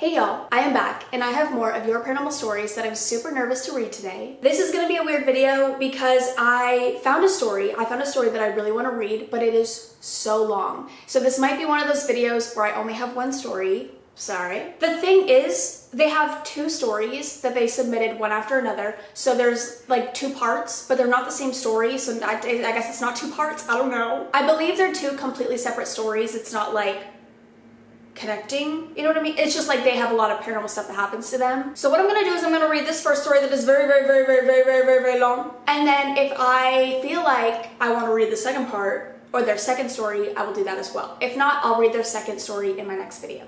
Hey y'all, I am back and I have more of your paranormal stories that I'm super nervous to read today. This is gonna be a weird video because I found a story that I really want to read, but it is so long. So this might be one of those videos where I only have one story. Sorry. The thing is, they have two stories that they submitted one after another. So there's like two parts, but they're not the same story. So I guess it's not two parts. I don't know. I believe they're two completely separate stories. It's not like connecting, you know what I mean? It's just like they have a lot of paranormal stuff that happens to them. So what I'm gonna do is I'm gonna read this first story that is very long. And then if I feel like I want to read the second part or their second story, I will do that as well. If not, I'll read their second story in my next video.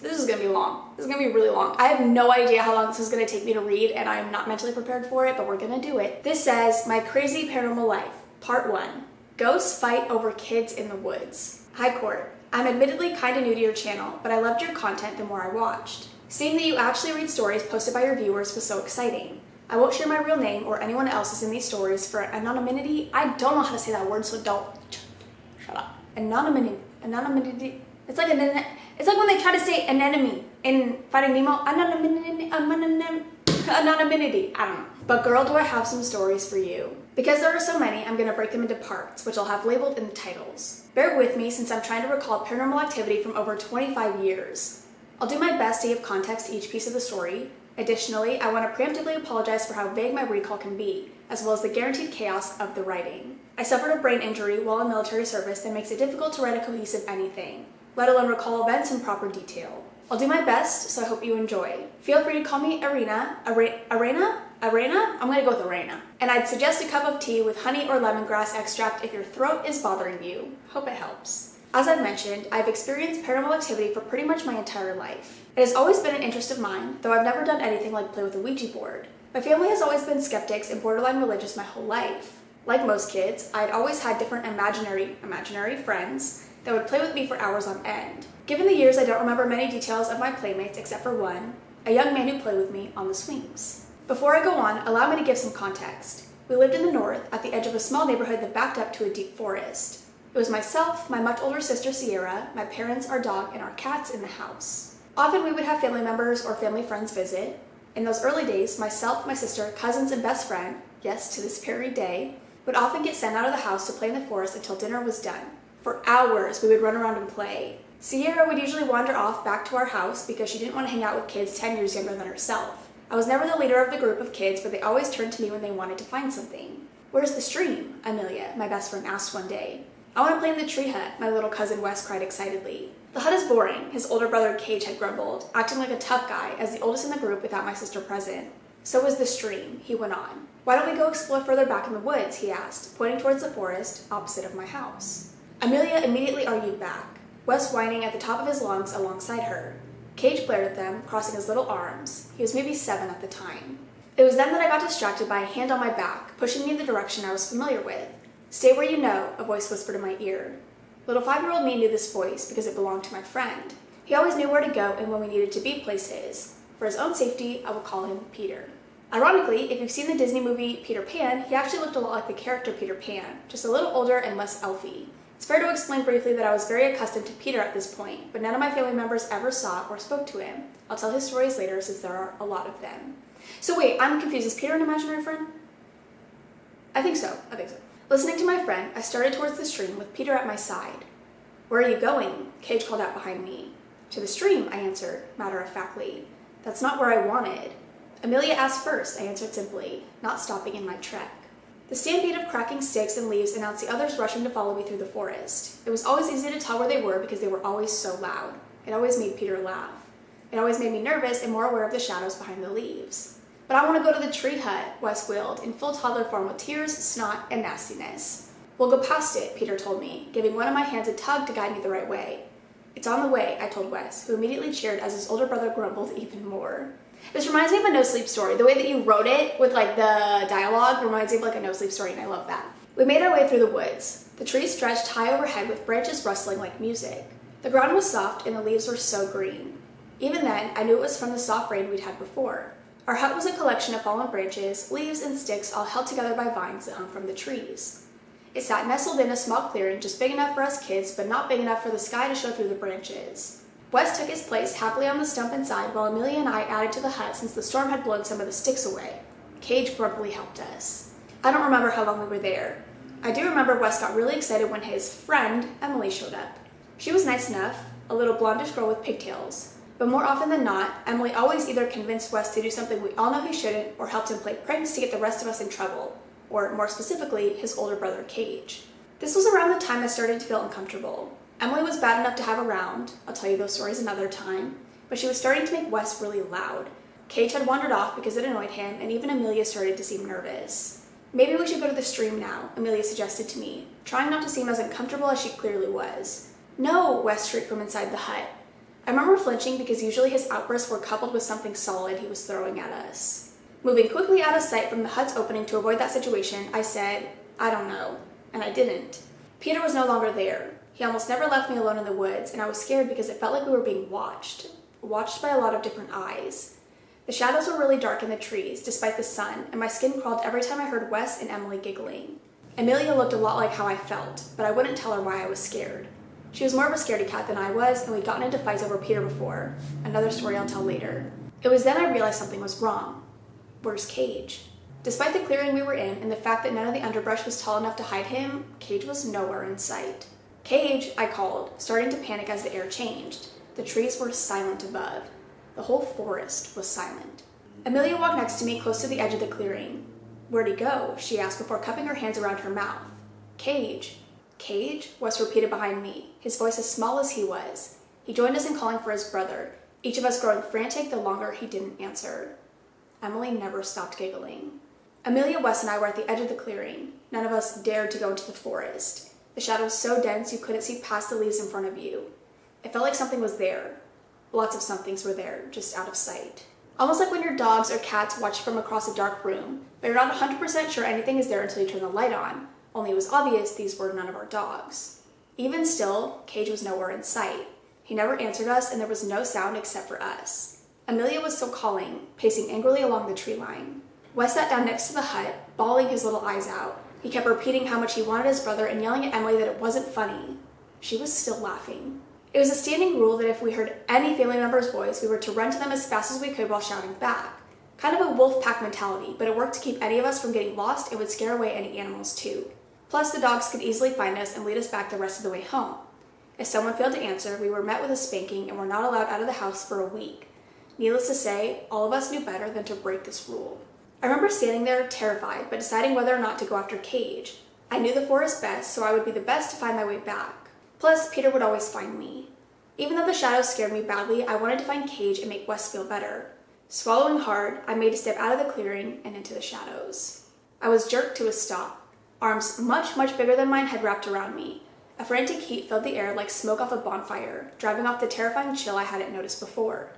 This is gonna be long. This is gonna be really long. I have no idea how long this is gonna take me to read and I'm not mentally prepared for it, but we're gonna do it. This says, My Crazy Paranormal Life, Part 1. Ghosts Fight Over Kids in the Woods. Hi Court. I'm admittedly kinda new to your channel, but I loved your content the more I watched. Seeing that you actually read stories posted by your viewers was so exciting. I won't share my real name or anyone else's in these stories for anonymity. I don't know how to say that word, so don't. Shut up. Anonymity. It's like when they try to say anemone in Finding Nemo. Anonymity. I don't know. But girl, do I have some stories for you. Because there are so many, I'm going to break them into parts, which I'll have labeled in the titles. Bear with me since I'm trying to recall paranormal activity from over 25 years. I'll do my best to give context to each piece of the story. Additionally, I want to preemptively apologize for how vague my recall can be, as well as the guaranteed chaos of the writing. I suffered a brain injury while in military service that makes it difficult to write a cohesive anything, let alone recall events in proper detail. I'll do my best, so I hope you enjoy. Feel free to call me Arena? I'm gonna go with Arena. And I'd suggest a cup of tea with honey or lemongrass extract if your throat is bothering you. Hope it helps. As I've mentioned, I've experienced paranormal activity for pretty much my entire life. It has always been an interest of mine, though I've never done anything like play with a Ouija board. My family has always been skeptics and borderline religious my whole life. Like most kids, I'd always had different imaginary friends that would play with me for hours on end. Given the years, I don't remember many details of my playmates except for one, a young man who played with me on the swings. Before I go on, allow me to give some context. We lived in the north, at the edge of a small neighborhood that backed up to a deep forest. It was myself, my much older sister Sierra, my parents, our dog, and our cats in the house. Often we would have family members or family friends visit. In those early days, myself, my sister, cousins, and best friend, yes, to this very day, would often get sent out of the house to play in the forest until dinner was done. For hours, we would run around and play. Sierra would usually wander off back to our house because she didn't want to hang out with kids 10 years younger than herself. I was never the leader of the group of kids, but they always turned to me when they wanted to find something. Where's the stream? Amelia, my best friend, asked one day. I want to play in the tree hut, my little cousin Wes cried excitedly. The hut is boring, his older brother Cage had grumbled, acting like a tough guy as the oldest in the group without my sister present. So is the stream, he went on. Why don't we go explore further back in the woods, he asked, pointing towards the forest opposite of my house. Amelia immediately argued back, Wes whining at the top of his lungs alongside her. Cage glared at them, crossing his little arms. He was maybe 7 at the time. It was then that I got distracted by a hand on my back, pushing me in the direction I was familiar with. Stay where you know, a voice whispered in my ear. Little 5-year-old me knew this voice because it belonged to my friend. He always knew where to go and when we needed to be places. For his own safety, I will call him Peter. Ironically, if you've seen the Disney movie Peter Pan, he actually looked a lot like the character Peter Pan, just a little older and less elfy. It's fair to explain briefly that I was very accustomed to Peter at this point, but none of my family members ever saw or spoke to him. I'll tell his stories later since there are a lot of them. So wait, I'm confused. Is Peter an imaginary friend? I think so. Listening to my friend, I started towards the stream with Peter at my side. Where are you going? Cage called out behind me. To the stream, I answered, matter-of-factly. That's not where I wanted. Amelia asked first, I answered simply, not stopping in my trek. The stampede of cracking sticks and leaves announced the others rushing to follow me through the forest. It was always easy to tell where they were because they were always so loud. It always made Peter laugh. It always made me nervous and more aware of the shadows behind the leaves. But I want to go to the tree hut, Wes wailed, in full toddler form with tears, snot, and nastiness. We'll go past it, Peter told me, giving one of my hands a tug to guide me the right way. It's on the way, I told Wes, who immediately cheered as his older brother grumbled even more. This reminds me of a No Sleep Story. The way that you wrote it with like the dialogue reminds me of like a No Sleep Story, and I love that. We made our way through the woods. The trees stretched high overhead with branches rustling like music. The ground was soft and the leaves were so green. Even then, I knew it was from the soft rain we'd had before. Our hut was a collection of fallen branches, leaves, and sticks all held together by vines that hung from the trees. It sat nestled in a small clearing just big enough for us kids, but not big enough for the sky to show through the branches. Wes took his place happily on the stump inside while Amelia and I added to the hut since the storm had blown some of the sticks away. Cage grumpily helped us. I don't remember how long we were there. I do remember Wes got really excited when his friend, Emily, showed up. She was nice enough, a little blondish girl with pigtails. But more often than not, Emily always either convinced Wes to do something we all know he shouldn't or helped him play pranks to get the rest of us in trouble, or more specifically, his older brother Cage. This was around the time I started to feel uncomfortable. Emily was bad enough to have around, I'll tell you those stories another time, but she was starting to make Wes really loud. Cage had wandered off because it annoyed him, and even Amelia started to seem nervous. Maybe we should go to the stream now, Amelia suggested to me, trying not to seem as uncomfortable as she clearly was. No, Wes shrieked from inside the hut. I remember flinching because usually his outbursts were coupled with something solid he was throwing at us. Moving quickly out of sight from the hut's opening to avoid that situation, I said, I don't know, and I didn't. Peter was no longer there. He almost never left me alone in the woods, and I was scared because it felt like we were being watched by a lot of different eyes. The shadows were really dark in the trees, despite the sun, and my skin crawled every time I heard Wes and Emily giggling. Amelia looked a lot like how I felt, but I wouldn't tell her why I was scared. She was more of a scaredy cat than I was, and we'd gotten into fights over Peter before. Another story I'll tell later. It was then I realized something was wrong. Where's Cage? Despite the clearing we were in and the fact that none of the underbrush was tall enough to hide him, Cage was nowhere in sight. Cage, I called, starting to panic as the air changed. The trees were silent above. The whole forest was silent. Amelia walked next to me close to the edge of the clearing. Where'd he go? She asked before cupping her hands around her mouth. Cage. Cage? Wes repeated behind me, his voice as small as he was. He joined us in calling for his brother, each of us growing frantic the longer he didn't answer. Emily never stopped giggling. Amelia, Wes, and I were at the edge of the clearing. None of us dared to go into the forest. The shadows so dense you couldn't see past the leaves in front of you. It felt like something was there. Lots of somethings were there, just out of sight. Almost like when your dogs or cats watch from across a dark room, but you're not 100% sure anything is there until you turn the light on. Only it was obvious these were none of our dogs. Even still, Cage was nowhere in sight. He never answered us, and there was no sound except for us. Amelia was still calling, pacing angrily along the tree line. Wes sat down next to the hut, bawling his little eyes out. He kept repeating how much he wanted his brother and yelling at Emily that it wasn't funny. She was still laughing. It was a standing rule that if we heard any family member's voice, we were to run to them as fast as we could while shouting back. Kind of a wolf pack mentality, but it worked to keep any of us from getting lost and would scare away any animals too. Plus, the dogs could easily find us and lead us back the rest of the way home. If someone failed to answer, we were met with a spanking and were not allowed out of the house for a week. Needless to say, all of us knew better than to break this rule. I remember standing there terrified, but deciding whether or not to go after Cage. I knew the forest best, so I would be the best to find my way back. Plus, Peter would always find me. Even though the shadows scared me badly, I wanted to find Cage and make Wes feel better. Swallowing hard, I made a step out of the clearing and into the shadows. I was jerked to a stop. Arms much bigger than mine had wrapped around me. A frantic heat filled the air like smoke off a bonfire, driving off the terrifying chill I hadn't noticed before.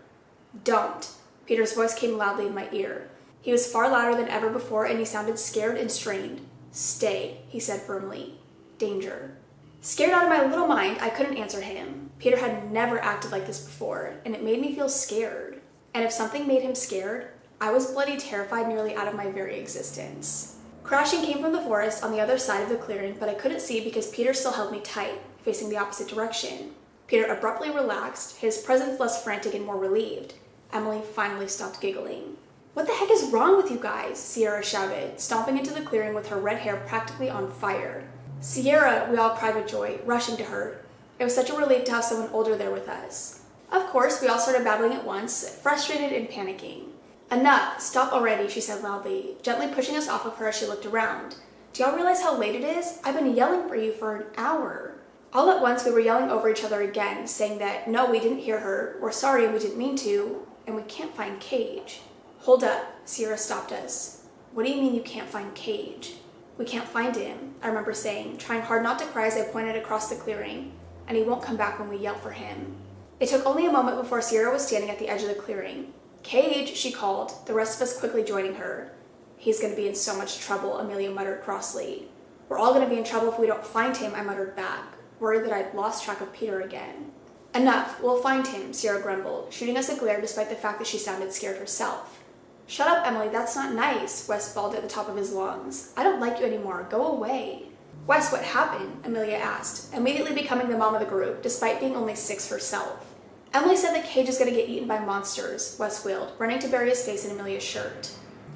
Don't. Peter's voice came loudly in my ear. He was far louder than ever before, and he sounded scared and strained. Stay, he said firmly. Danger. Scared out of my little mind, I couldn't answer him. Peter had never acted like this before, and it made me feel scared. And if something made him scared, I was bloody terrified nearly out of my very existence. Crashing came from the forest on the other side of the clearing, but I couldn't see because Peter still held me tight, facing the opposite direction. Peter abruptly relaxed, his presence less frantic and more relieved. Emily finally stopped giggling. What the heck is wrong with you guys? Sierra shouted, stomping into the clearing with her red hair practically on fire. Sierra, we all cried with joy, rushing to her. It was such a relief to have someone older there with us. Of course, we all started babbling at once, frustrated and panicking. Enough, stop already, she said loudly, gently pushing us off of her as she looked around. Do y'all realize how late it is? I've been yelling for you for an hour. All at once, we were yelling over each other again, saying that no, we didn't hear her, we're sorry, we didn't mean to, and we can't find Cage. Hold up, Sierra stopped us. What do you mean you can't find Cage? We can't find him, I remember saying, trying hard not to cry as I pointed across the clearing, and he won't come back when we yell for him. It took only a moment before Sierra was standing at the edge of the clearing. Cage, she called, the rest of us quickly joining her. He's going to be in so much trouble, Amelia muttered crossly. We're all going to be in trouble if we don't find him, I muttered back, worried that I'd lost track of Peter again. Enough, we'll find him, Sierra grumbled, shooting us a glare despite the fact that she sounded scared herself. Shut up, Emily, that's not nice, Wes bawled at the top of his lungs. I don't like you anymore, go away. Wes, what happened? Amelia asked, immediately becoming the mom of the group, despite being only 6 herself. Emily said that Cage is going to get eaten by monsters, Wes wailed, running to bury his face in Amelia's shirt.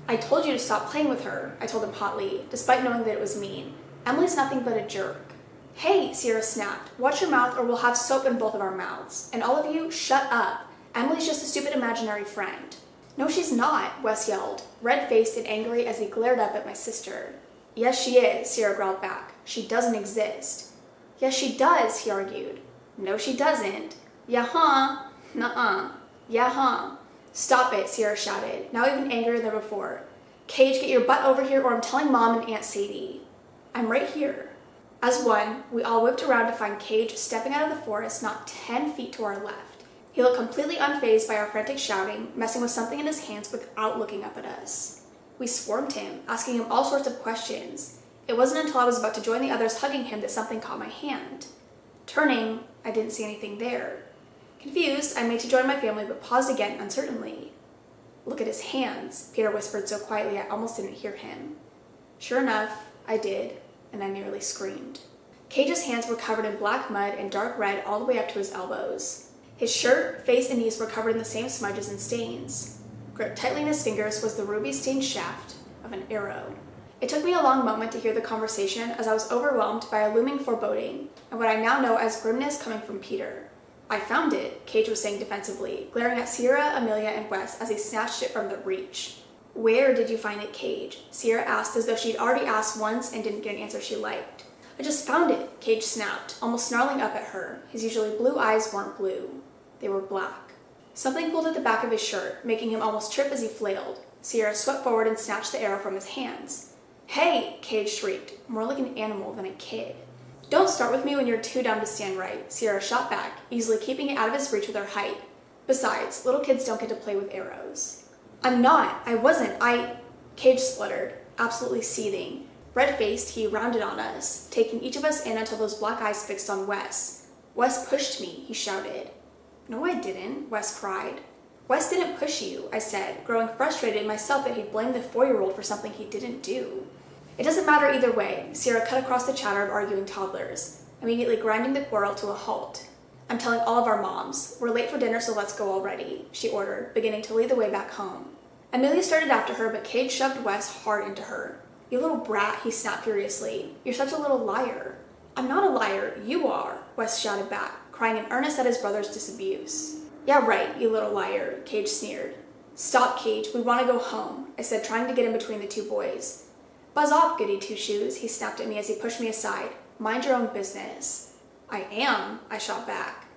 I told you to stop playing with her, I told him hotly, despite knowing that it was mean. Emily's nothing but a jerk. Hey, Sierra snapped. Watch your mouth or we'll have soap in both of our mouths. And all of you, shut up. Emily's just a stupid imaginary friend. No, she's not, Wes yelled, red-faced and angry as he glared up at my sister. Yes, she is, Sierra growled back. She doesn't exist. Yes, she does, he argued. No, she doesn't. Yeah-huh. Nuh-uh. Yeah-huh. Stop it, Sierra shouted, now even angrier than before. Cage, get your butt over here or I'm telling Mom and Aunt Sadie. I'm right here. As one, we all whipped around to find Cage stepping out of the forest not 10 feet to our left. He looked completely unfazed by our frantic shouting, messing with something in his hands without looking up at us. We swarmed him, asking him all sorts of questions. It wasn't until I was about to join the others hugging him that something caught my hand. Turning, I didn't see anything there. Confused, I made to join my family but paused again uncertainly. Look at his hands, Peter whispered so quietly I almost didn't hear him. Sure enough, I did, and I nearly screamed. Cage's hands were covered in black mud and dark red all the way up to his elbows. His shirt, face, and knees were covered in the same smudges and stains. Gripped tightly in his fingers was the ruby-stained shaft of an arrow. It took me a long moment to hear the conversation as I was overwhelmed by a looming foreboding and what I now know as grimness coming from Peter. I found it, Cage was saying defensively, glaring at Sierra, Amelia, and Wes as he snatched it from their reach. Where did you find it, Cage? Sierra asked as though she'd already asked once and didn't get an answer she liked. I just found it, Cage snapped, almost snarling up at her. His usually blue eyes weren't blue. They were black. Something pulled at the back of his shirt, making him almost trip as he flailed. Sierra swept forward and snatched the arrow from his hands. Hey, Cage shrieked, more like an animal than a kid. Don't start with me when you're too dumb to stand right, Sierra shot back, easily keeping it out of his reach with her height. Besides, little kids don't get to play with arrows. I'm not. I wasn't. Cage spluttered, absolutely seething. Red-faced, he rounded on us, taking each of us in until those black eyes fixed on Wes. Wes pushed me, he shouted. No, I didn't, Wes cried. Wes didn't push you, I said, growing frustrated myself that he'd blamed the 4-year-old for something he didn't do. It doesn't matter either way, Sierra cut across the chatter of arguing toddlers, immediately grinding the quarrel to a halt. I'm telling all of our moms. We're late for dinner, so let's go already, she ordered, beginning to lead the way back home. Amelia started after her, but Cage shoved Wes hard into her. You little brat, he snapped furiously. You're such a little liar. I'm not a liar, you are, Wes shouted back, crying in earnest at his brother's disabuse. Yeah, right, you little liar, Cage sneered. Stop, Cage, we want to go home, I said, trying to get in between the two boys. Buzz off, goody two-shoes, he snapped at me as he pushed me aside. Mind your own business. I am, I shot back.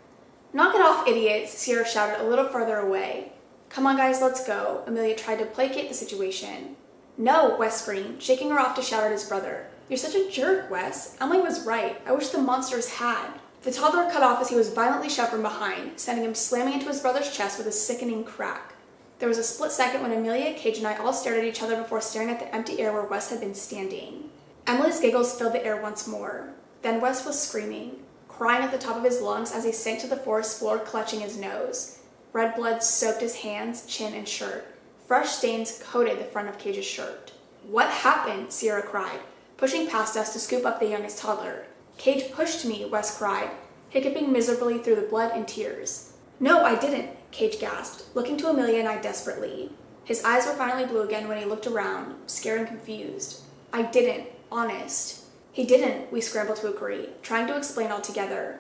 Knock it off, idiots, Sierra shouted a little further away. Come on, guys, let's go, Amelia tried to placate the situation. No, Wes screamed, shaking her off to shout at his brother. You're such a jerk, Wes. Emily was right. I wish the monsters had. The toddler cut off as he was violently shoved from behind, sending him slamming into his brother's chest with a sickening crack. There was a split second when Amelia, Cage, and I all stared at each other before staring at the empty air where Wes had been standing. Emily's giggles filled the air once more. Then Wes was screaming, crying at the top of his lungs as he sank to the forest floor, clutching his nose. Red blood soaked his hands, chin, and shirt. Fresh stains coated the front of Cage's shirt. What happened? Sierra cried, pushing past us to scoop up the youngest toddler. Cage pushed me, Wes cried, hiccuping miserably through the blood and tears. No, I didn't, Cage gasped, looking to Amelia and I desperately. His eyes were finally blue again when he looked around, scared and confused. I didn't, honest. He didn't, we scrambled to agree, trying to explain all together.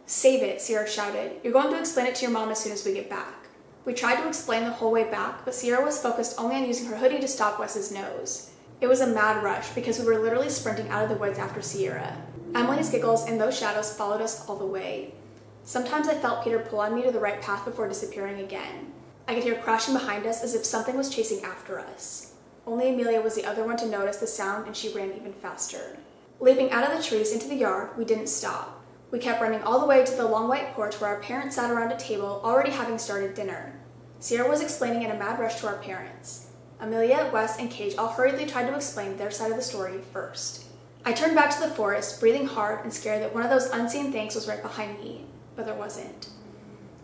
Save it, Sierra shouted. You're going to explain it to your mom as soon as we get back. We tried to explain the whole way back, but Sierra was focused only on using her hoodie to stop Wes's nose. It was a mad rush because we were literally sprinting out of the woods after Sierra. Emily's giggles and those shadows followed us all the way. Sometimes I felt Peter pull on me to the right path before disappearing again. I could hear crashing behind us as if something was chasing after us. Only Amelia was the other one to notice the sound and she ran even faster. Leaping out of the trees into the yard, we didn't stop. We kept running all the way to the long white porch where our parents sat around a table already having started dinner. Sierra was explaining in a mad rush to our parents. Amelia, Wes, and Cage all hurriedly tried to explain their side of the story first. I turned back to the forest, breathing hard and scared that one of those unseen things was right behind me, but there wasn't.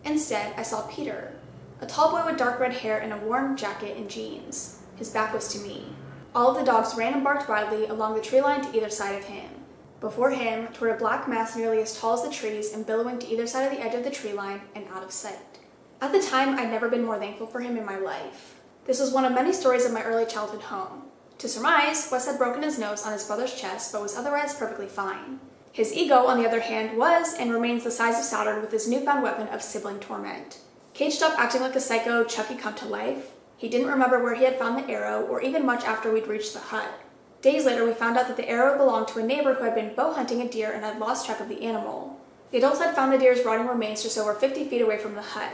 Instead, I saw Peter, a tall boy with dark red hair and a worn jacket and jeans. His back was to me. All of the dogs ran and barked wildly along the tree line to either side of him. Before him, toward a black mass nearly as tall as the trees and billowing to either side of the edge of the tree line and out of sight. At the time, I'd never been more thankful for him in my life. This was one of many stories of my early childhood home. To surmise, Wes had broken his nose on his brother's chest, but was otherwise perfectly fine. His ego, on the other hand, was and remains the size of Saturn with his newfound weapon of sibling torment. Cage stopped acting like a psycho Chucky come to life. He didn't remember where he had found the arrow, or even much after we'd reached the hut. Days later, we found out that the arrow belonged to a neighbor who had been bow hunting a deer and had lost track of the animal. The adults had found the deer's rotting remains just over 50 feet away from the hut.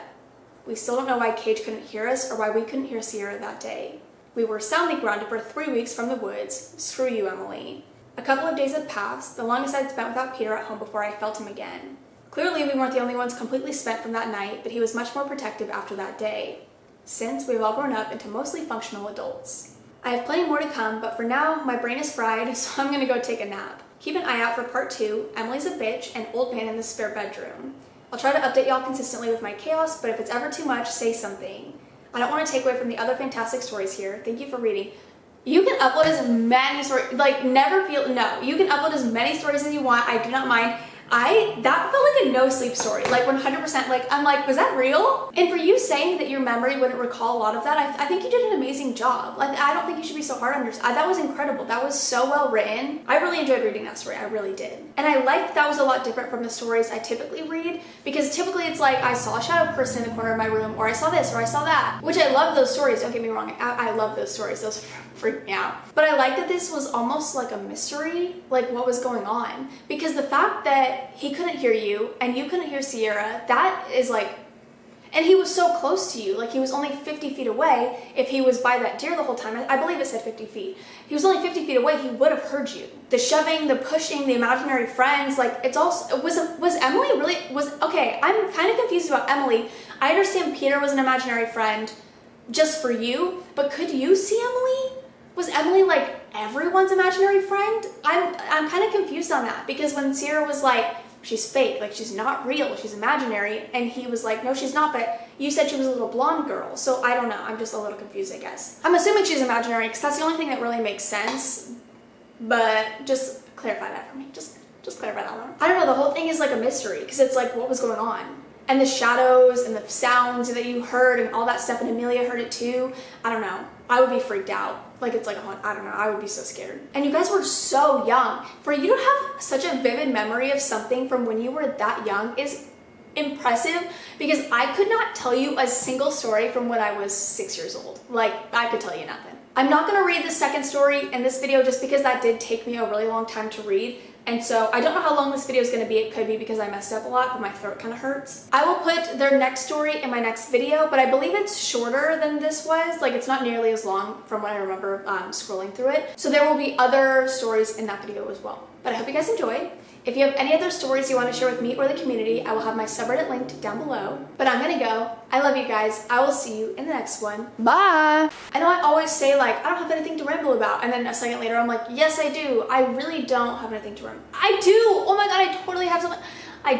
We still don't know why Cage couldn't hear us or why we couldn't hear Sierra that day. We were soundly grounded for 3 weeks from the woods. Screw you, Emily. A couple of days had passed, the longest I'd spent without Peter at home before I felt him again. Clearly, we weren't the only ones completely spent from that night, but he was much more protective after that day. Since, we've all grown up into mostly functional adults. I have plenty more to come, but for now, my brain is fried, so I'm gonna go take a nap. Keep an eye out for part 2, Emily's a Bitch, and Old Man in the Spare Bedroom. I'll try to update y'all consistently with my chaos, but if it's ever too much, say something. I don't want to take away from the other fantastic stories here. Thank you for reading. You can upload as many stories, never feel, no, you can upload as many stories as you want. I do not mind. That felt like a no sleep story, 100%, I'm like, was that real? And for you saying that your memory wouldn't recall a lot of that, I think you did an amazing job. I don't think you should be so hard on yourself. That was incredible. That was so well written. I really enjoyed reading that story. I really did. And I liked that was a lot different from the stories I typically read, because typically it's like, I saw a shadow person in the corner of my room, or I saw this, or I saw that, which I love those stories. Don't get me wrong. I love those stories. Those freak me out. But I like that this was almost like a mystery, what was going on, because the fact that he couldn't hear you and you couldn't hear Sierra, that is and he was so close to you, he was only 50 feet away. If he was by that deer the whole time, I believe it said 50 feet. He was only 50 feet away, he would have heard you. The shoving, the pushing, the imaginary friends, it's also, was Emily really, okay, I'm kind of confused about Emily. I understand Peter was an imaginary friend just for you, but could you see Emily? Was Emily everyone's imaginary friend? I'm kind of confused on that, because when Sierra was she's fake, she's not real, she's imaginary, and he was no, she's not, but you said she was a little blonde girl, so I don't know, I'm just a little confused, I guess. I'm assuming she's imaginary, because that's the only thing that really makes sense, but just clarify that for me, just clarify that one. I don't know, the whole thing is a mystery, because it's what was going on? And the shadows and the sounds that you heard and all that stuff, and Amelia heard it too. I don't know. I would be freaked out. It's I don't know. I would be so scared. And you guys were so young. For you to have such a vivid memory of something from when you were that young is impressive, because I could not tell you a single story from when I was 6 years old. I could tell you nothing. I'm not going to read the second story in this video just because that did take me a really long time to read. And so I don't know how long this video is going to be. It could be because I messed up a lot, but my throat kind of hurts. I will put their next story in my next video, but I believe it's shorter than this was. It's not nearly as long from what I remember scrolling through it. So there will be other stories in that video as well. But I hope you guys enjoyed. If you have any other stories you want to share with me or the community, I will have my subreddit linked down below. But I'm gonna go. I love you guys. I will see you in the next one. Bye! I know I always say I don't have anything to ramble about, and then a second later I'm like, yes I do. I really don't have anything to ramble. I do! Oh my god, I totally have something. I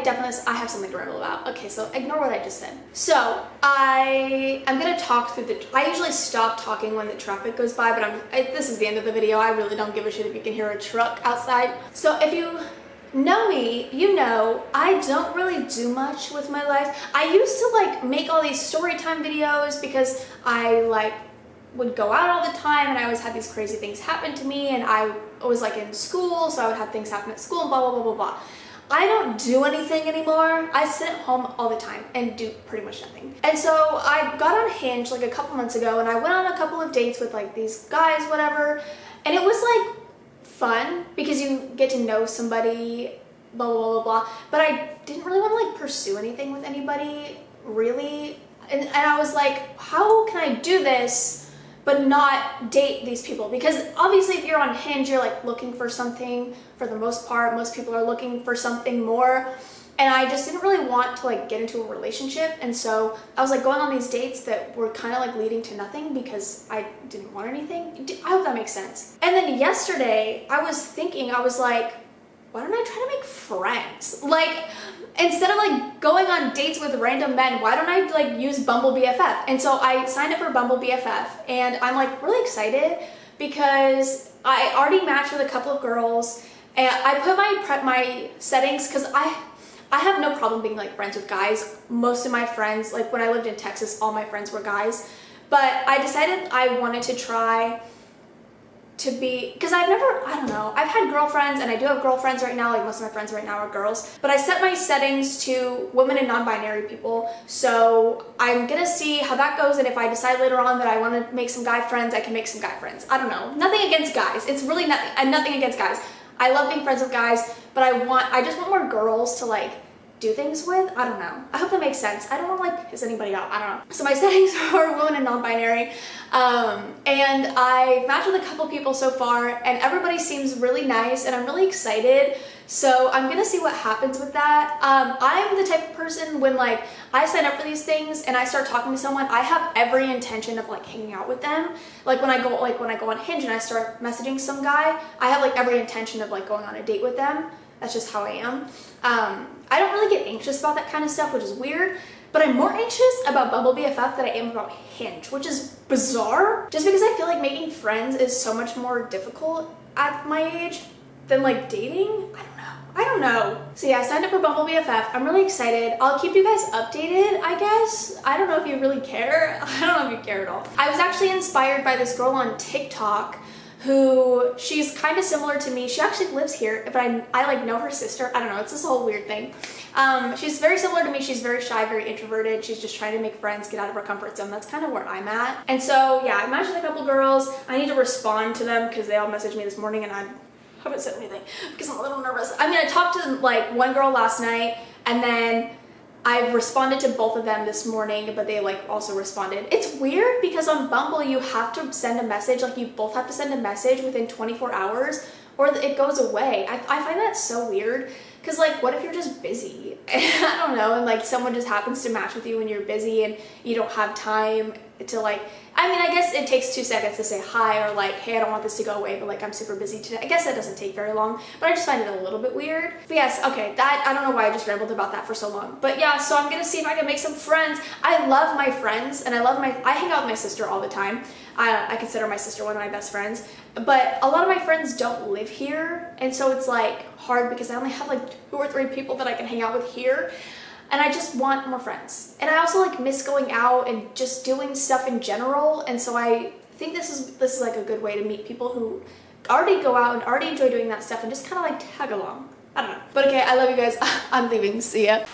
have something to ramble about. Okay, so ignore what I just said. So I'm gonna talk through I usually stop talking when the traffic goes by, but this is the end of the video. I really don't give a shit if you can hear a truck outside. So if you know me, you know I don't really do much with my life. I used to make all these story time videos because I would go out all the time, and I always had these crazy things happen to me, and I was in school, so I would have things happen at school and blah blah blah blah blah. I don't do anything anymore. I sit at home all the time and do pretty much nothing. And so I got on Hinge a couple months ago, and I went on a couple of dates with these guys, whatever, and it was fun because you get to know somebody, blah blah blah blah, but I didn't really want to pursue anything with anybody really, and I was how can I do this but not date these people? Because obviously if you're on Hinge, you're looking for something. For the most part, most people are looking for something more, and I just didn't really want to get into a relationship. And so I was going on these dates that were kind of leading to nothing because I didn't want anything. I hope that makes sense. And then yesterday I was thinking, I was why don't I try to make friends? Instead of going on dates with random men, why don't I use Bumble BFF? And so I signed up for Bumble BFF, and I'm really excited because I already matched with a couple of girls, And I put my settings, because I have no problem being like friends with guys. Most of my friends, like when I lived in Texas, all my friends were guys. But I decided I wanted to try to be, because I don't know, I've had girlfriends and I do have girlfriends right now, like most of my friends right now are girls, but I set my settings to women and non-binary people, so I'm gonna see how that goes, and if I decide later on that I want to make some guy friends, I can make some guy friends. I don't know, nothing against guys, it's really nothing against guys. I love being friends with guys, but I just want more girls to like do things with. I don't know. I hope that makes sense. I don't want to like piss anybody off. I don't know. So my settings are women and non-binary. And I've matched with a couple people so far and everybody seems really nice and I'm really excited. So I'm gonna see what happens with that. I'm the type of person when like I sign up for these things and I start talking to someone, I have every intention of like hanging out with them. Like when I go on Hinge and I start messaging some guy, I have like every intention of like going on a date with them. That's just how I am. I don't really get anxious about that kind of stuff, which is weird, but I'm more anxious about Bumble BFF than I am about Hinge, which is bizarre, just because I feel like making friends is so much more difficult at my age than like dating. I don't know. So yeah, I signed up for Bumble BFF. I'm really excited. I'll keep you guys updated, I guess. I don't know if you really care. I don't know if you care at all. I was actually inspired by this girl on TikTok who, she's kind of similar to me. She actually lives here, but I like know her sister. I don't know, it's this whole weird thing. She's very similar to me. She's very shy, very introverted. She's just trying to make friends, get out of her comfort zone. That's kind of where I'm at. And so yeah, I matched with a couple girls. I need to respond to them because they all messaged me this morning and I haven't said anything because I'm a little nervous. I mean, I talked to like one girl last night and then I've responded to both of them this morning, but they like also responded. It's weird because on Bumble you have to send a message, like you both have to send a message within 24 hours or it goes away. I find that so weird because like what if you're just busy? I don't know, and like someone just happens to match with you when you're busy and you don't have time to like, I mean, I guess it takes 2 seconds to say hi or like, hey, I don't want this to go away, but like I'm super busy today. I guess that doesn't take very long, but I just find it a little bit weird. But yes, okay, that, I don't know why I just rambled about that for so long. But yeah, so I'm gonna see if I can make some friends. I love my friends and I hang out with my sister all the time. I consider my sister one of my best friends, but a lot of my friends don't live here. And so it's like hard because I only have like 2 or 3 people that I can hang out with here. And I just want more friends. And I also like miss going out and just doing stuff in general. And so I think this is like a good way to meet people who already go out and already enjoy doing that stuff and just kind of like tag along. I don't know. But okay, I love you guys. I'm leaving. See ya.